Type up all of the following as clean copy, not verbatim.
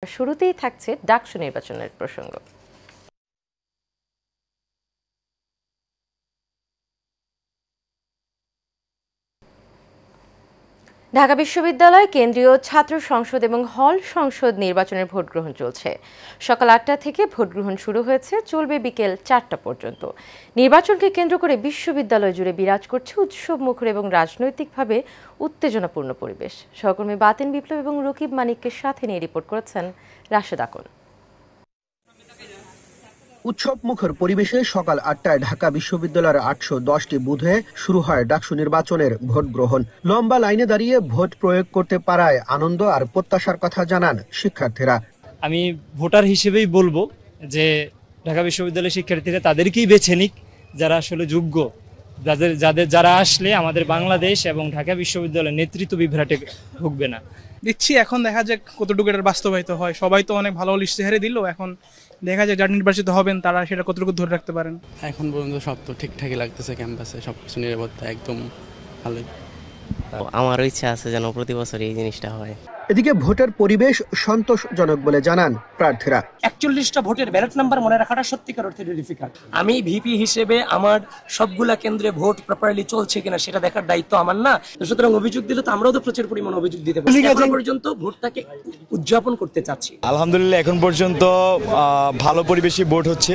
শুরুতেই থাকছে ডাকসু নির্বাচনের প্রসঙ্গ। ঢাকা বিশ্ববিদ্যালয় কেন্দ্রীয় ছাত্র সংসদ এবং হল সংসদ নির্বাচনের ভোট গ্রহণ চলছে। সকাল ৮টা থেকে ভোট গ্রহণ শুরু হয়েছে, চলবে বিকেল ৪টা পর্যন্ত। নির্বাচনকে কেন্দ্র করে বিশ্ববিদ্যালয় জুড়ে বিরাজ করছে উৎসব মুখর এবং রাজনৈতিকভাবে উত্তেজনাপূর্ণ পরিবেশ। সহকর্মী বাতিন বিপ্লব এবং রকিব মানিককে সাথে নিয়ে রিপোর্ট করেছেন রাশেদ আকন। উৎসব মুখর পরিবেশে সকাল ৮টায় ঢাকা বিশ্ববিদ্যালয়ের ৮১০টি বুথে শুরু হয় ডাকসু নির্বাচনের ভোট গ্রহণ। লম্বা লাইনে দাঁড়িয়ে ভোট প্রয়োগ করতে পারায় আনন্দ আর প্রত্যাশার কথা জানান শিক্ষার্থীরা। আমি ভোটার হিসেবেই বলবো যে ঢাকা বিশ্ববিদ্যালয়ের শিক্ষার্থীরা তাদেরকেই বেছে নিক যারা আসলে যোগ্য, যারা আসলে আমাদের বাংলাদেশ এবং ঢাকা বিশ্ববিদ্যালয়ের নেতৃত্ব বিভ্রাটে ভুগবে না। দিচ্ছি, এখন দেখা যাক কতটুকু এটা বাস্তবায়িত হয়। সবাই তো অনেক ভালো ইশতেহারে দিল, এখন দেখা যায় যারা নির্বাচিত হবেন তারা সেটা কতটুকু ধরে রাখতে পারেন। এখন পর্যন্ত সব তো ঠিকঠাকই লাগতেছে, ক্যাম্পাসে সবকিছু নিরাপত্তা একদম ভালোই। আমারও ইচ্ছা আছে যেন প্রতি বছর এই জিনিসটা হয়। এদিকে ভোটের পরিবেশ সন্তোষজনক বলে জানান প্রার্থীরা। ৪১টা ভোটের ব্যালট নাম্বার মনে রাখাটা সত্যিকার অর্থে ডিফিকাল্ট। আমি ভিপি হিসেবে আমার সবগুলা কেন্দ্রে ভোট প্রপারলি চলছে কিনা সেটা দেখার দায়িত্ব আমার না। সুতরাং অভিযোগ দিলে তো আমরাও তো প্রচুর পরিমাণ অভিযোগ দিতে পারি। এখন পর্যন্ত ভোটটাকে উদযাপন করতে চাচ্ছি। আলহামদুলিল্লাহ এখন পর্যন্ত ভালো পরিবেশে ভোট হচ্ছে।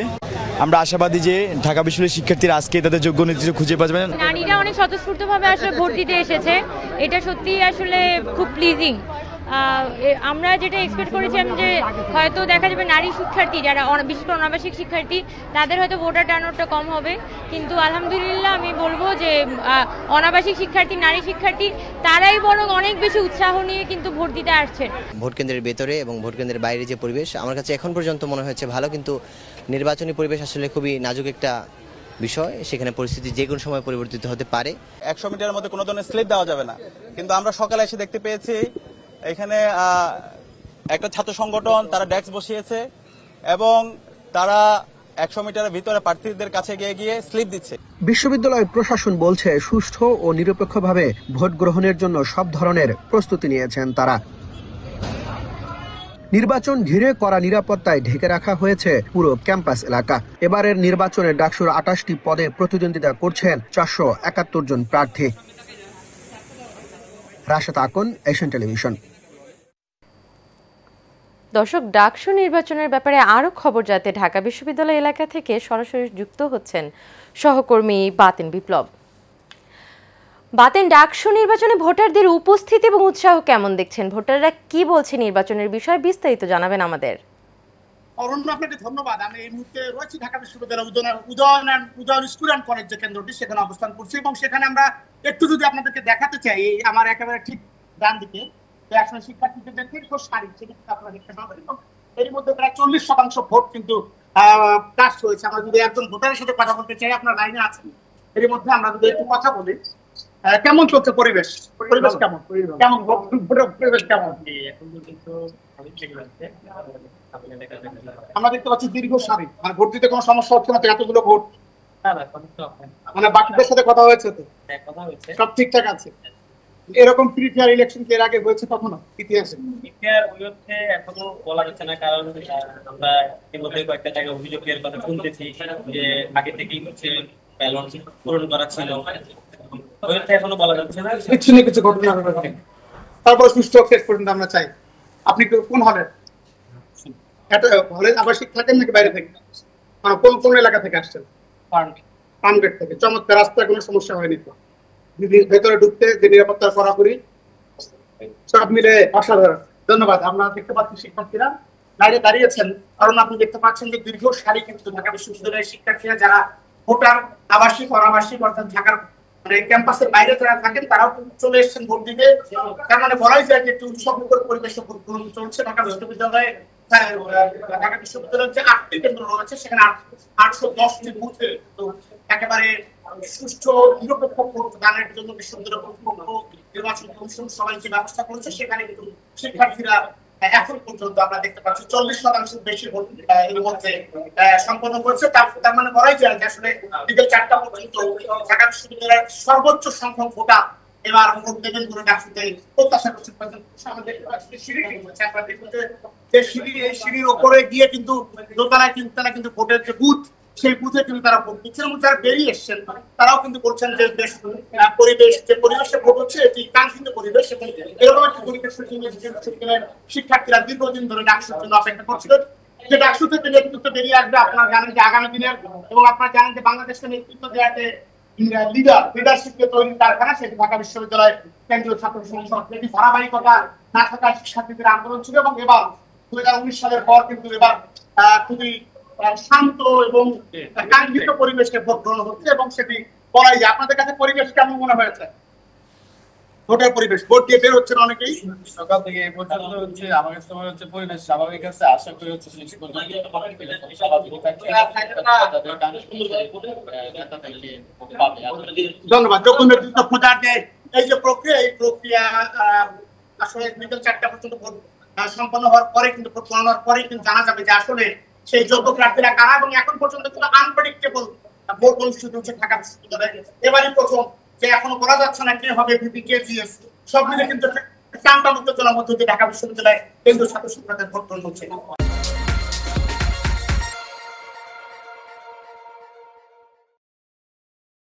আমরা আশাবাদী যে ঢাকা বিশ্ববিদ্যালয়ের শিক্ষার্থীরা আজকে তাদের যোগ্য নেতৃত্ব খুঁজে পাবেন। নারীরা অনেক স্বতঃস্ফূর্তভাবে আসলে ভোট দিতে এসেছে, এটা সত্যি আসলে খুব প্লিজিং। আমরা যেটা এক্সপেক্ট করেছিলাম যে হয়তো দেখা যাবে নারী শিক্ষার্থী যারা বিশেষ করে অনাবাসিক শিক্ষার্থী তাদের হয়তো ভোটার টার্নআউটটা কম হবে, কিন্তু আলহামদুলিল্লাহ আমি বলবো যে অনাবাসিক শিক্ষার্থী, নারী শিক্ষার্থী তারাই বরং অনেক বেশি উৎসাহ নিয়ে কিন্তু ভোট দিতে আসছে। ভোট কেন্দ্রের ভেতরে এবং ভোট কেন্দ্রের বাইরে যে পরিবেশ আমার কাছে এখন পর্যন্ত মনে হয়েছে ভালো, কিন্তু নির্বাচনী পরিবেশ আসলে খুবই নাজুক একটা বিষয়। সেখানে পরিস্থিতি যে কোনো সময় পরিবর্তিত হতে পারে। ১০০ মিটারের মধ্যে কোনো ধরনের স্লিপ দেওয়া যাবে না, কিন্তু আমরা সকালে এসে দেখতে পেয়েছি এখানে একটা ছাত্র সংগঠন তারা ডেস্ক বসিয়েছে এবং তারা ১০০ মিটারের ভিতরে প্রার্থীদের কাছে গিয়ে স্লিপ দিচ্ছে। বিশ্ববিদ্যালয় প্রশাসন বলছে সুষ্ঠু ও নিরপেক্ষভাবে ভোট গ্রহণের জন্য সব ধরনের প্রস্তুতি নিয়েছেন তারা। নির্বাচন ঘিরে কড়া নিরাপত্তায় ঢেকে রাখা হয়েছে পুরো ক্যাম্পাস এলাকা। এবারের নির্বাচনে ডাকসুর ২৮টি পদে প্রতিদ্বন্দ্বিতা করছেন ৪৭১ জন প্রার্থী। Rashed Akon, Asian television. দর্শক, ডাকসু নির্বাচনের ব্যাপারে আরও খবর জানতে ঢাকা বিশ্ববিদ্যালয় এলাকা থেকে সরাসরি যুক্ত হচ্ছেন সহকর্মী বাতিন বিপ্লব। বাতিন, ডাকসু নির্বাচনে ভোটারদের উপস্থিতি এবং উৎসাহ কেমন দেখছেন? ভোটাররা কি বলছে নির্বাচনের বিষয়ে বিস্তারিত জানাবেন আমাদের। অরণ্য, আপনাকে ধন্যবাদ। আমি এই মুহূর্তে রয়েছি ঢাকা বিশ্ববিদ্যালয় উদয়ন স্কুল অ্যান্ড কলেজ যে কেন্দ্রটি, সেখানে অবস্থান করছি এবং সেখানে আমরা একটু যদি আপনাদেরকে দেখাতে চাই, আমার একেবারে ঠিক ডান দিকে আসলে শিক্ষার্থীদের যে দীর্ঘ সারি সেটি আপনারা দেখতে পাবেন এবং এর মধ্যে প্রায় ৪০% ভোট কিন্তু কাস্ট হয়েছে। আমরা যদি একজন ভোটারের সাথে কথা বলতে চাই, আপনার লাইনে আছেন, এর মধ্যে আমরা যদি একটু কথা বলি, কেমন চলছে পরিবেশ? কেমন পরিবেশ কেমন? আমরা দেখতে পাচ্ছি দীর্ঘ সারি, মানে ভোট দিতে কোনো সমস্যা হচ্ছে না তো? এতগুলো ভোট মানে বাকিদের সাথে কথা হয়েছে তো? সব ঠিকঠাক আছে? এরকম প্রি ফেয়ার ইলেকশন এর আগে হয়েছে কখনো ইতিহাসে? এখনো বলা যাচ্ছে না, কারণ আমরা ইতিমধ্যে কয়েকটা জায়গায় অভিযোগের কথা শুনতেছি যে আগে থেকেই হচ্ছে ব্যালট পূরণ করা ছিল, এখনো বলা যাচ্ছে না কিছু ঘটনা ঘটেছে। তারপর সুষ্ঠু শেষ পর্যন্ত আমরা চাই। আপনি কোন হলের? হলে আবাসিক থাকেন নাকি বাইরে থেকে? কোন এলাকা থেকে আসছেন? পানগেট থেকে। চমৎকার, রাস্তায় কোনো সমস্যা হয়নি তো? ভেতরে ঢুকতে যে নিরাপত্তার কড়াকড়ি সব মিলে অসাধারণ। ধন্যবাদ। আমরা দেখতে পাচ্ছি শিক্ষার্থীরা বাইরে দাঁড়িয়েছেন, কারণ আপনি দেখতে পাচ্ছেন যে দীর্ঘ সারি কিন্তু ঢাকা বিশ্ববিদ্যালয়ের শিক্ষার্থীরা যারা ভোটার, আবাসিক অনাবাসিক অর্থাৎ ঢাকার মানে ক্যাম্পাসের বাইরে যারা থাকেন তারাও চলে এসেছেন ভোট দিতে। তার মানে বলাই যায় যে একটি উৎসবমুখর পরিবেশে ভোট গ্রহণ চলছে ঢাকা বিশ্ববিদ্যালয়ে। ঢাকা বিশ্ববিদ্যালয়ের যে 8টি কেন্দ্র রয়েছে সেখানে 810টি বুথে একেবারে সুষ্ঠু নিরপেক্ষ ভোট দানের জন্য বিশ্ববিদ্যালয় কর্তৃপক্ষ, নির্বাচন কমিশন সবাই যে ব্যবস্থা করেছে, সেখানে কিন্তু শিক্ষার্থীরা এখন পর্যন্ত আমরা দেখতে পাচ্ছি 40% বেশি ভোট এর মধ্যে সম্পন্ন করেছে। তার মানে বলাই যায় যে আসলে বিকেল 4টা পর্যন্ত ঢাকা বিশ্ববিদ্যালয়ের সর্বোচ্চ সংখ্যক ভোটার এবার ভোট দেবেন বলে ডাকসুতে প্রত্যাশা করছেন। যে সিঁড়ি, এই সিঁড়ির ওপরে গিয়ে কিন্তু দোতলায় কিন্তু তারা কিন্তু ভোটের যে বুথ, সেই বুথে কিন্তু তারা ভোট দিচ্ছেন এবং যারা বেরিয়ে এসছেন তারাও কিন্তু বলছেন যে বেশ পরিবেশ, যে পরিবেশে ভোট হচ্ছে এটি কাঙ্ক্ষিত পরিবেশ এবং এরকম একটা পরিবেশের জন্য শিক্ষার্থীরা দীর্ঘদিন ধরে ডাকসুর জন্য অপেক্ষা করছিলেন। যে ডাকসু থেকে নেতৃত্ব বেরিয়ে আসবে, আপনারা জানেন যে আগামী দিনের, এবং আপনারা জানেন যে বাংলাদেশকে নেতৃত্ব দেওয়ার যে লিডারশিপকে তৈরির কারখানা, সেটি ঢাকা বিশ্ববিদ্যালয় কেন্দ্রীয় ছাত্র সংসদ, যেটি ধারাবাহিকতা না থাকায় শিক্ষার্থীদের আন্দোলন ছিল এবং এবার 2019 সালের পর কিন্তু এবার খুবই শান্ত এবং কাঙ্ক্ষিত পরিবেশে ভোট গ্রহণ হচ্ছে এবং সেটি বলাই যায়। আপনাদের কাছে পরিবেশ কেমন মনে হয়েছে? ভোটের পরিবেশ, ভোট দিয়ে বের হচ্ছেন অনেকেই সকাল থেকে এই পর্যন্ত হচ্ছে, আমার কাছে মনে হচ্ছে পরিবেশ স্বাভাবিক আছে। আশা করি হচ্ছে শেষ পর্যন্ত ধন্যবাদ। যখন নেতৃত্ব খোঁজার যে এই যে প্রক্রিয়া, এই প্রক্রিয়া আসলে বিকেল 4টা পর্যন্ত ভোট সম্পন্ন হওয়ার পরে কিন্তু ভোট গণনার পরে কিন্তু জানা যাবে যে আসলে সেই যোগ্য প্রার্থীরা কারা, এবং এখন পর্যন্ত কিন্তু আনপ্রেডিক্টেবল ভোট অনুষ্ঠিত হচ্ছে ঢাকা বিশ্ববিদ্যালয়ে। এবারই প্রথম যে এখনো বলা যাচ্ছে না কে হবে ভিপি, কে জিএস, সব মিলে কিন্তু চান্তামুক্ত জনের মধ্যে দিয়ে ঢাকা বিশ্ববিদ্যালয়ে কেন্দ্রীয় ছাত্র সংসদের ভোট গ্রহণ হচ্ছে।